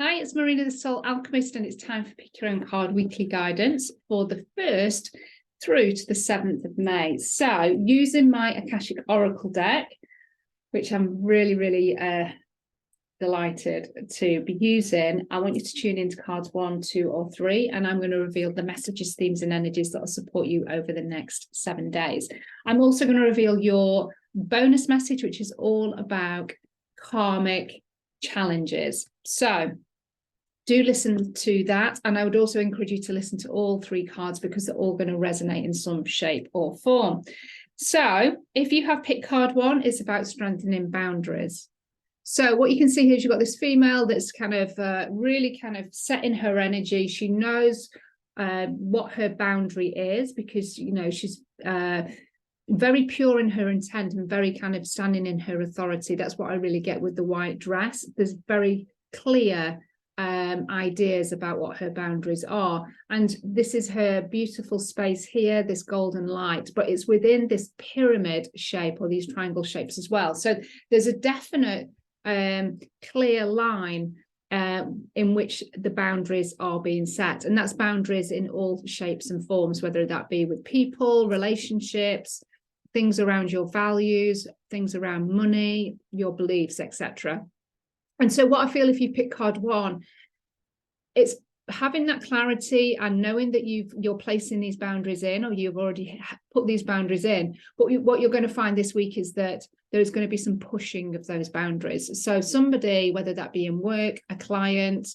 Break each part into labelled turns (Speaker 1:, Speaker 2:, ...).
Speaker 1: Hi, it's Marina, the Soul Alchemist, and it's time for Pick Your Own Card weekly guidance for the 1st through to the 7th of May. So, using my Akashic Oracle deck, which I'm really delighted to be using, I want you to tune into cards 1, 2, or 3, and I'm going to reveal the messages, themes, and energies that will support you over the next 7 days. I'm also going to reveal your bonus message, which is all about karmic challenges. So, do listen to that, and I would also encourage you to listen to all 3 cards because they're all going to resonate in some shape or form. So if you have picked card 1, it's about strengthening boundaries. So what you can see here is you've got this female that's kind of really kind of setting her energy. She knows what her boundary is because, you know, she's very pure in her intent and very kind of standing in her authority. That's what I really get with the white dress. There's very clear ideas about what her boundaries are, and this is her beautiful space here, this golden light, but it's within this pyramid shape or these triangle shapes as well. So there's a definite clear line in which the boundaries are being set, and that's boundaries in all shapes and forms, whether that be with people, relationships, things around your values, things around money, your beliefs, etc. And so what I feel if you pick card 1, it's having that clarity and knowing that you're placing these boundaries in, or you've already put these boundaries in. But what you're going to find this week is that there's going to be some pushing of those boundaries. So somebody, whether that be in work, a client,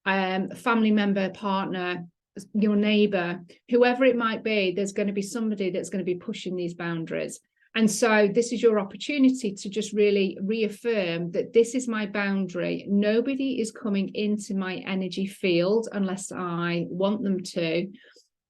Speaker 1: a family member, partner, your neighbor, whoever it might be, there's going to be somebody that's going to be pushing these boundaries. And so this is your opportunity to just really reaffirm that this is my boundary. Nobody is coming into my energy field unless I want them to.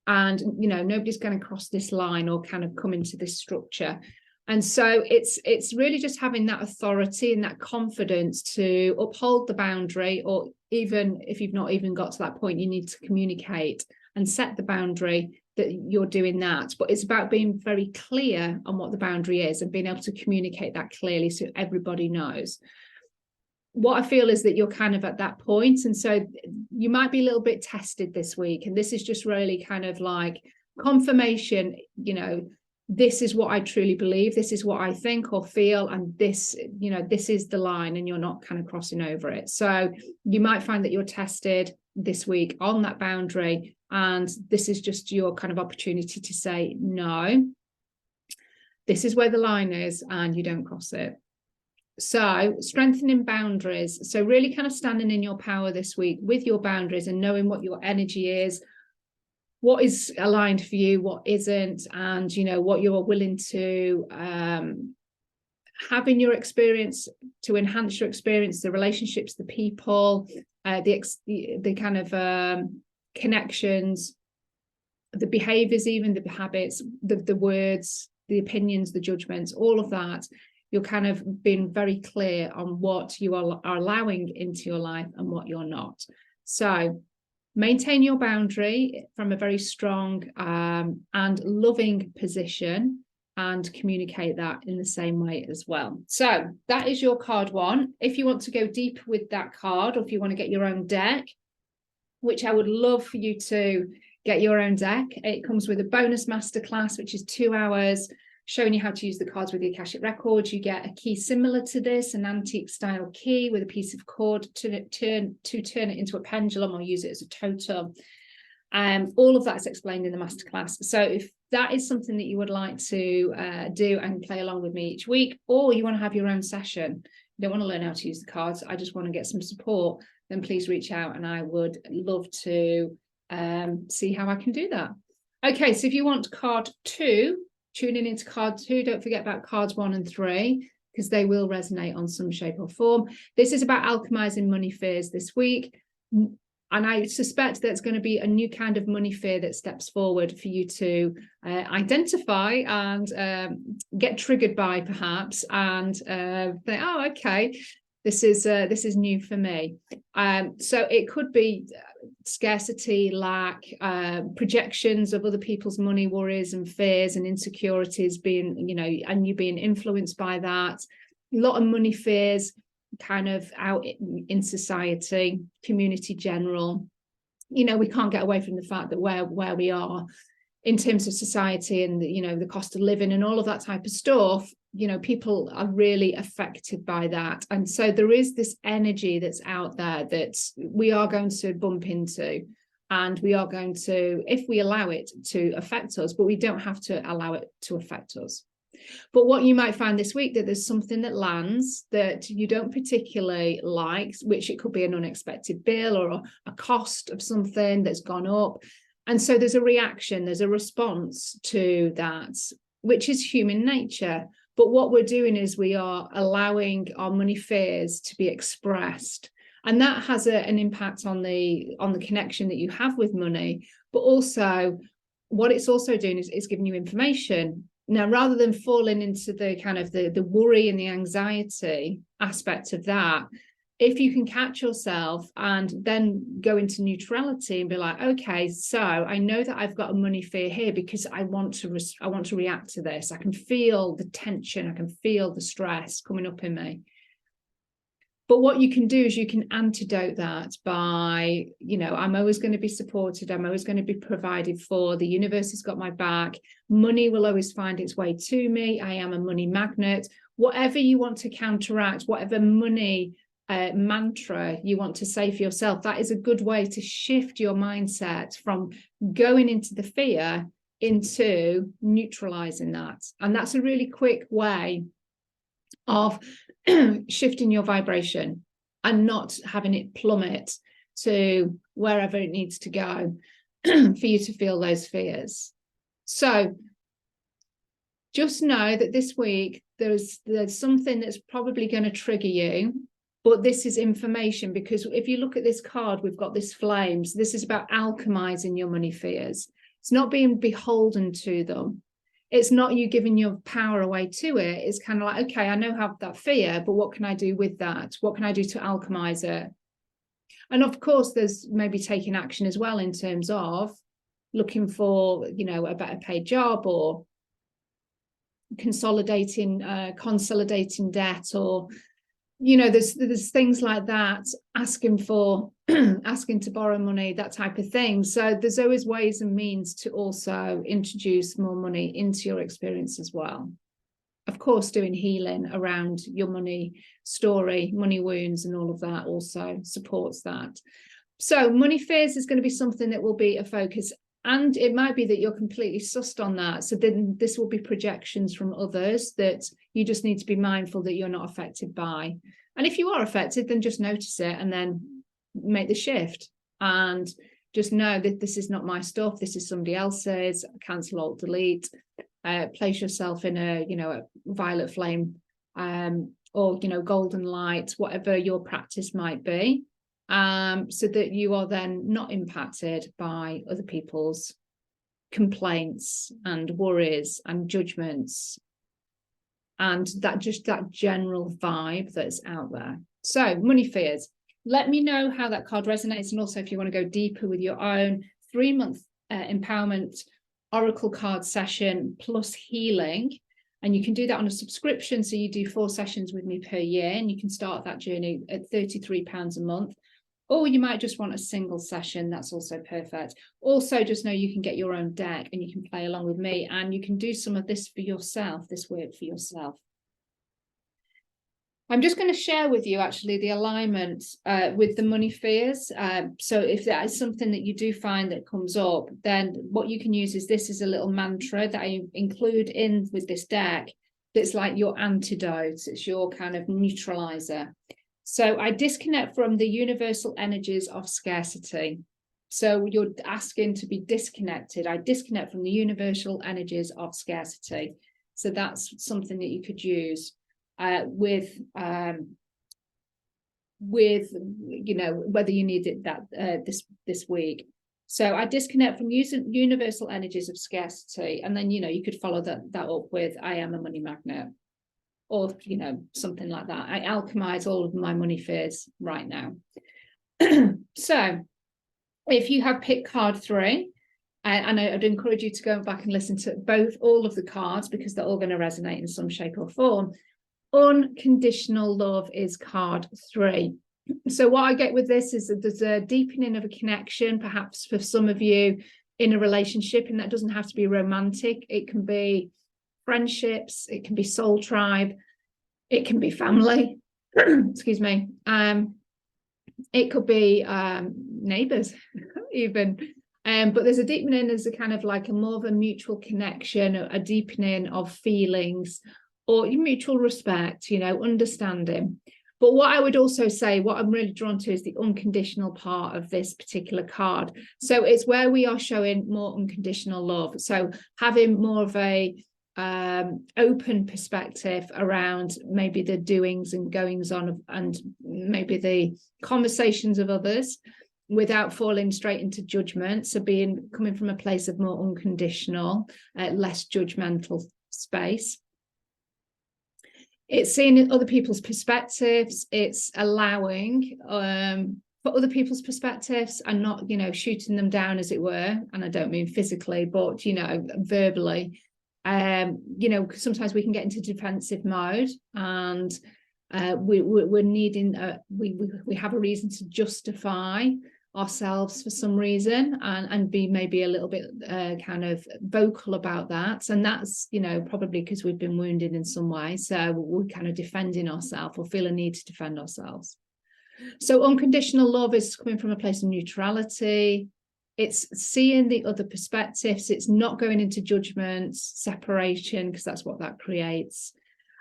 Speaker 1: And, you know, nobody's going to cross this line or kind of come into this structure. And so it's really just having that authority and that confidence to uphold the boundary, or even if you've not even got to that point, you need to communicate and set the boundary that you're doing that. But it's about being very clear on what the boundary is and being able to communicate that clearly so everybody knows. What I feel is that you're kind of at that point, and so you might be a little bit tested this week, and this is just really kind of like confirmation, you know, this is what I truly believe, this is what I think or feel, and this, you know, this is the line, and you're not kind of crossing over it. So you might find that you're tested this week on that boundary, and this is just your kind of opportunity to say, no, this is where the line is, and you don't cross it. So strengthening boundaries. So really kind of standing in your power this week with your boundaries and knowing what your energy is, what is aligned for you, what isn't, and, you know, what you're willing to have in your experience to enhance your experience, the relationships, the people, the kind of connections, the behaviors, even the habits, the words, the opinions, the judgments, all of that. You're kind of being very clear on what you are allowing into your life and what you're not. So maintain your boundary from a very strong and loving position, and communicate that in the same way as well. So that is your card 1. If you want to go deeper with that card, or if you want to get your own deck, which I would love for you to get your own deck, it comes with a bonus masterclass, which is 2 hours showing you how to use the cards with the Akashic Records. You get a key similar to this, an antique style key with a piece of cord to turn it into a pendulum or use it as a totem. All of that is explained in the masterclass. So if that is something that you would like to do and play along with me each week, or you want to have your own session, you don't want to learn how to use the cards, I just want to get some support, then please reach out and I would love to see how I can do that. Okay, so if you want card 2, tuning into card 2, don't forget about cards 1 and 3, because they will resonate on some shape or form. This is about alchemizing money fears this week. And I suspect there's going to be a new kind of money fear that steps forward for you to identify and get triggered by, perhaps, and think, oh, okay, this is new for me. So it could be scarcity, lack, projections of other people's money worries and fears and insecurities being, you know, and you being influenced by that. A lot of money fears. kind of out in society, community general, you know, we can't get away from the fact that where we are in terms of society and, you know, the cost of living and all of that type of stuff, you know, people are really affected by that. And so there is this energy that's out there that we are going to bump into, and we are going to, if we allow it to affect us, but we don't have to allow it to affect us. But what you might find this week, that there's something that lands that you don't particularly like, which it could be an unexpected bill or a cost of something that's gone up. And so there's a reaction, there's a response to that, which is human nature. But what we're doing is we are allowing our money fears to be expressed. And that has an impact on the connection that you have with money. But also what it's also doing is giving you information. Now, rather than falling into the kind of the worry and the anxiety aspect of that, if you can catch yourself and then go into neutrality and be like, okay, so I know that I've got a money fear here because I want to react to this. I can feel the tension. I can feel the stress coming up in me. But what you can do is you can antidote that by, you know, I'm always going to be supported. I'm always going to be provided for. The universe has got my back. Money will always find its way to me. I am a money magnet. Whatever you want to counteract, whatever money mantra you want to say for yourself, that is a good way to shift your mindset from going into the fear into neutralizing that. And that's a really quick way of shifting your vibration and not having it plummet to wherever it needs to go for you to feel those fears. So just know that this week there's something that's probably going to trigger you, but this is information, because if you look at this card, we've got this flame. So this is about alchemizing your money fears. It's not being beholden to them. It's not you giving your power away to it. It's kind of like, okay, I know I have that fear, but what can I do with that? What can I do to alchemize it? And of course, there's maybe taking action as well in terms of looking for, you know, a better paid job, or consolidating debt, or, you know, there's things like that, asking to borrow money, that type of thing. So there's always ways and means to also introduce more money into your experience as well. Of course, doing healing around your money story, money wounds and all of that also supports that. So money fears is going to be something that will be a focus. And it might be that you're completely sussed on that. So then this will be projections from others that you just need to be mindful that you're not affected by. And if you are affected, then just notice it and then make the shift. And just know that this is not my stuff. This is somebody else's. Cancel, alt, delete. Place yourself in a, you know, a violet flame, or, you know, golden light, whatever your practice might be. So that you are then not impacted by other people's complaints and worries and judgments, and that general vibe that's out there. So money fears, let me know how that card resonates, and also if you want to go deeper with your own 3-month empowerment oracle card session plus healing. And you can do that on a subscription, so you do 4 sessions with me per year, and you can start that journey at £33 a month. Or you might just want a single session. That's also perfect. Also, just know you can get your own deck and you can play along with me, and you can do some of this for yourself, this work for yourself. I'm just going to share with you actually the alignment with the money fears. So if that is something that you do find that comes up, then what you can use is this is a little mantra that I include in with this deck. That's like your antidote. It's your kind of neutralizer. So I disconnect from the universal energies of scarcity. So you're asking to be disconnected. I disconnect from the universal energies of scarcity. So that's something that you could use with you know, whether you need it that this week. So I disconnect from universal energies of scarcity, and then, you know, you could follow that up with I am a money magnet, or, you know, something like that. I alchemize all of my money fears right now. So if you have picked card 3, and I'd encourage you to go back and listen to all of the cards, because they're all going to resonate in some shape or form. Unconditional love is card 3. So what I get with this is that there's a deepening of a connection, perhaps for some of you in a relationship, and that doesn't have to be romantic. It can be friendships, it can be soul tribe, it can be family, excuse me. It could be neighbors even. But there's a deepening, there's a kind of like a more of a mutual connection, a deepening of feelings or mutual respect, you know, understanding. But what I would also say, what I'm really drawn to is the unconditional part of this particular card. So it's where we are showing more unconditional love. So having more of a open perspective around maybe the doings and goings on and maybe the conversations of others without falling straight into judgment. So coming from a place of more unconditional, less judgmental space. It's seeing other people's perspectives. It's allowing for other people's perspectives and not, you know, shooting them down, as it were. And I don't mean physically, but, you know, verbally. You know, sometimes we can get into defensive mode, and we're needing, we have a reason to justify ourselves for some reason, and be maybe a little bit kind of vocal about that. And that's, you know, probably because we've been wounded in some way, so we're kind of defending ourselves or feel a need to defend ourselves. So unconditional love is coming from a place of neutrality. It's seeing the other perspectives. It's not going into judgment, separation, because that's what that creates.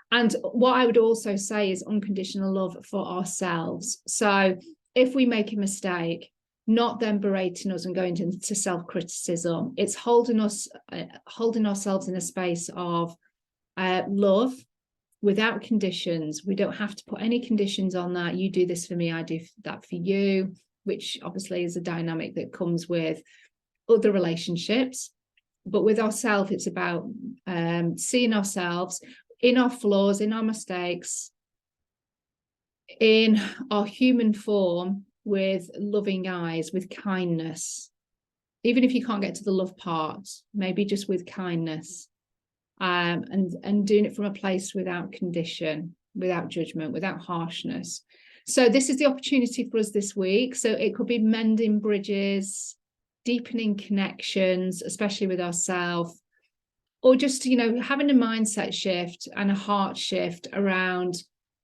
Speaker 1: And what I would also say is unconditional love for ourselves. So if we make a mistake, not then berating us and going into self-criticism. It's holding ourselves in a space of love without conditions. We don't have to put any conditions on that. You do this for me, I do that for you, which obviously is a dynamic that comes with other relationships. But with ourselves, it's about seeing ourselves in our flaws, in our mistakes, in our human form, with loving eyes, with kindness. Even if you can't get to the love part, maybe just with kindness, and doing it from a place without condition, without judgment, without harshness. So this is the opportunity for us this week. So it could be mending bridges, deepening connections, especially with ourselves, or just, you know, having a mindset shift and a heart shift around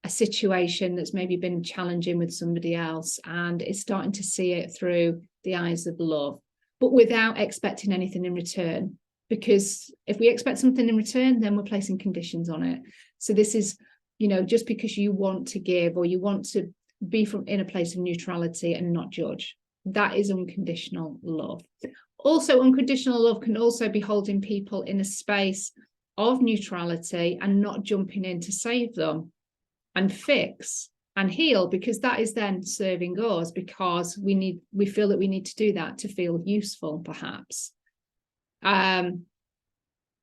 Speaker 1: a situation that's maybe been challenging with somebody else, and it's starting to see it through the eyes of love, but without expecting anything in return. Because if we expect something in return, then we're placing conditions on it. So this is, you know, just because you want to give or you want to be in a place of neutrality and not judge, that is unconditional love. Also, unconditional love can also be holding people in a space of neutrality and not jumping in to save them and fix and heal, because that is then serving us, because we feel that we need to do that to feel useful, perhaps.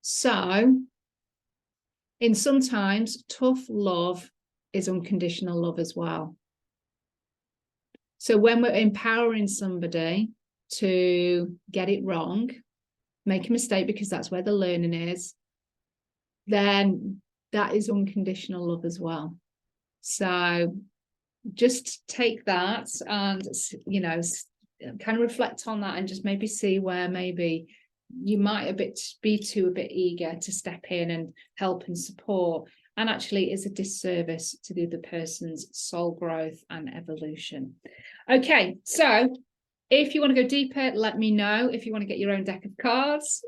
Speaker 1: So in sometimes tough love is unconditional love as well. So when we're empowering somebody to get it wrong, make a mistake, because that's where the learning is, then that is unconditional love as well. So just take that and, you know, kind of reflect on that and just maybe see where maybe you might be a bit eager to step in and help and support, and actually is a disservice to the other person's soul growth and evolution. Okay, so if you want to go deeper, let me know. If you want to get your own deck of cards,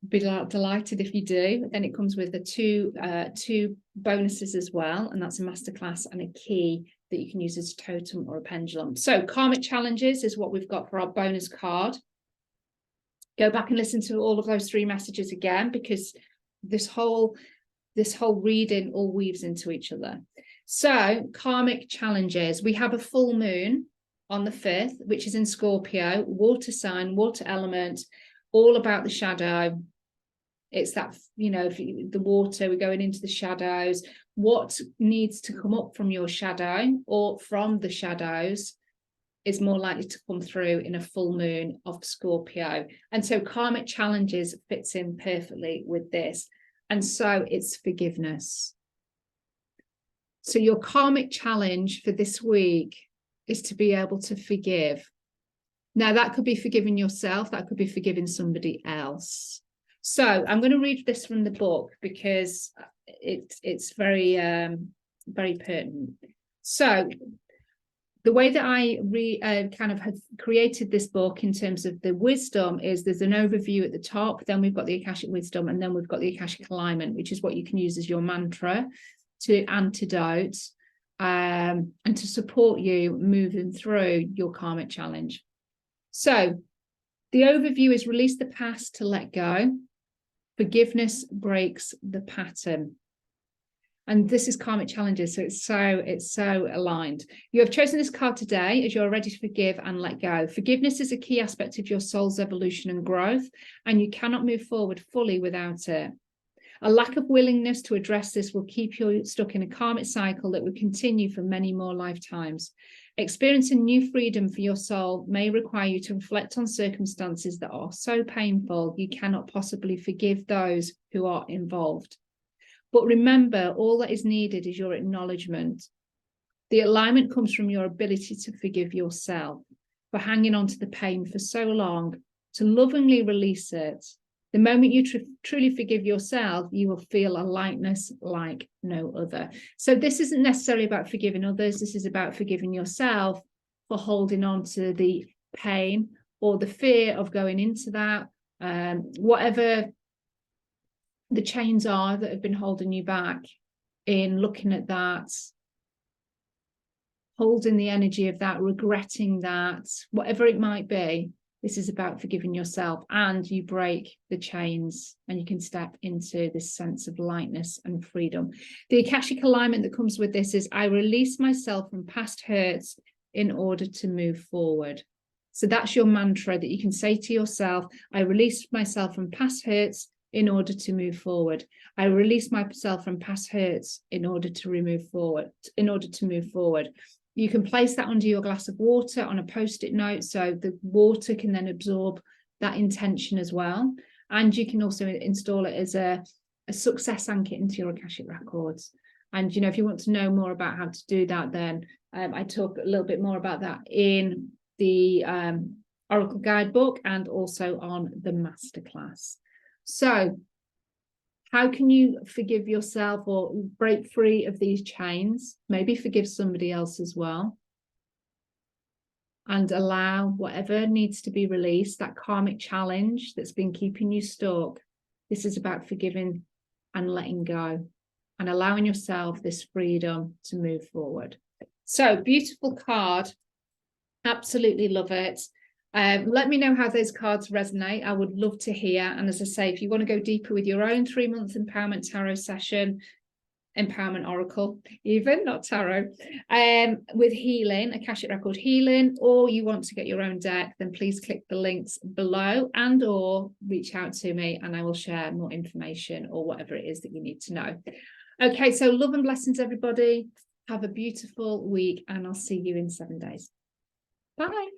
Speaker 1: be delighted if you do. Then it comes with the two bonuses as well, and that's a masterclass and a key that you can use as a totem or a pendulum. So karmic challenges is what we've got for our bonus card. Go back and listen to all of those 3 messages again, because this whole reading all weaves into each other. So karmic challenges, we have a full moon on the 5th, which is in Scorpio, water sign, water element, all about the shadow. It's that, you know, the water, we're going into the shadows. What needs to come up from your shadow or from the shadows is more likely to come through in a full moon of Scorpio. And so karmic challenges fits in perfectly with this. And so it's forgiveness. So your karmic challenge for this week is to be able to forgive. Now, that could be forgiving yourself. That could be forgiving somebody else. So I'm going to read this from the book because it's very, very pertinent. So the way that I kind of have created this book in terms of the wisdom is there's an overview at the top, then we've got the Akashic wisdom, and then we've got the Akashic alignment, which is what you can use as your mantra to antidote and to support you moving through your karmic challenge. So the overview is release the past to let go. Forgiveness breaks the pattern. And this is karmic challenges, so it's so aligned. You have chosen this card today as you're ready to forgive and let go. Forgiveness is a key aspect of your soul's evolution and growth, and you cannot move forward fully without it. A lack of willingness to address this will keep you stuck in a karmic cycle that will continue for many more lifetimes. Experiencing new freedom for your soul may require you to reflect on circumstances that are so painful you cannot possibly forgive those who are involved. But remember, all that is needed is your acknowledgement. The alignment comes from your ability to forgive yourself for hanging on to the pain for so long, to lovingly release it. The moment you truly forgive yourself, you will feel a lightness like no other. So this isn't necessarily about forgiving others. This is about forgiving yourself for holding on to the pain or the fear of going into that, whatever the chains are that have been holding you back in looking at that, holding the energy of that, regretting that, whatever it might be. This is about forgiving yourself, and you break the chains and you can step into this sense of lightness and freedom. The Akashic alignment that comes with this is I release myself from past hurts in order to move forward. So that's your mantra that you can say to yourself. I release myself from past hurts in order to move forward. I release myself from past hurts in order to move forward. You can place that under your glass of water on a post-it note, so the water can then absorb that intention as well. And you can also install it as a success anchor into your Akashic records. And, you know, if you want to know more about how to do that, then I talk a little bit more about that in the Oracle Guidebook and also on the masterclass. So how can you forgive yourself or break free of these chains? Maybe forgive somebody else as well. And allow whatever needs to be released, that karmic challenge that's been keeping you stuck. This is about forgiving and letting go and allowing yourself this freedom to move forward. So beautiful card. Absolutely love it. Let me know how those cards resonate. I would love to hear. And as I say, if you want to go deeper with your own 3-month empowerment tarot session, empowerment oracle, even not tarot, with healing, Akashic record healing, or you want to get your own deck, then please click the links below and or reach out to me and I will share more information or whatever it is that you need to know. Okay, so love and blessings, everybody. Have a beautiful week and I'll see you in 7 days. Bye.